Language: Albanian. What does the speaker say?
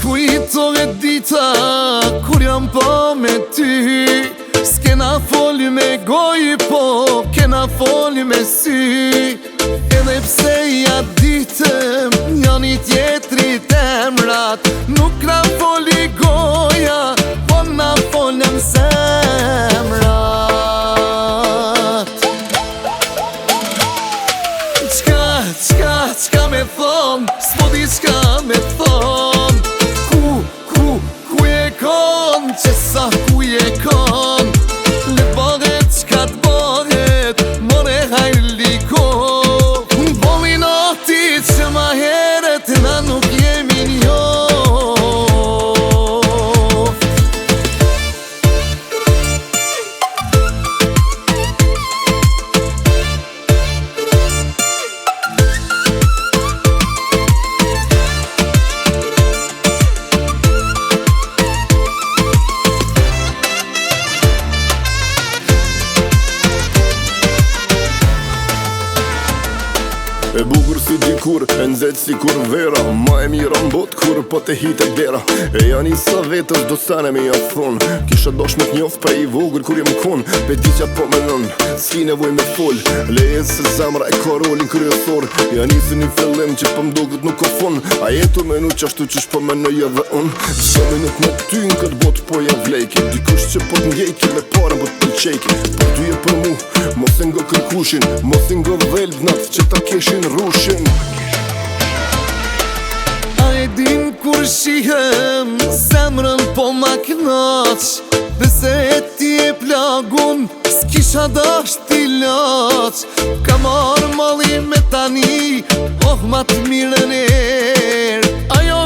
Kujtove dita kur jam po me ty, s'kena folju me goj, po kena folju me sy. Edhe pse ja ditëm njani tjetrit emrat, nuk na foli goja, po na folëm semrat. Qka me thon, s'po di qka me thon. Që sa ku je kon, le bëhet qka t'bëhet, more hajr liko. Boli noti që ma heret na nuk jemi njoft. E bukur si dikur, e nxeht si kur vera, ma e mira m'bot kur po te hitet dera. E janë i sa vetës do sene me ja thon, kisha dosh me t'njoft pa i vogër kur jem kon. Petitja po me nën, s'ki nevoj me fol, leje se zamra e ka rolin kryesor. Ja nisi një fillim që po m'dogut nuk o fon, a jetu me nu qashtu qysh po menoj edhe un. Sa minut me ty në kët bot po ja vlejki, dikush që po t'njejki me parën po t'pëlqejki. Po ty e për mu, mos e ngo kërkushin, mos e ngo dhelbnat që ta keshin rushin. A e din kur shihem, zemrën po ma knaq, dhe se e ti e plagun, s'kisha dasht t'i laq. Ka marrë malli me tani, oh ma t'mirën ajo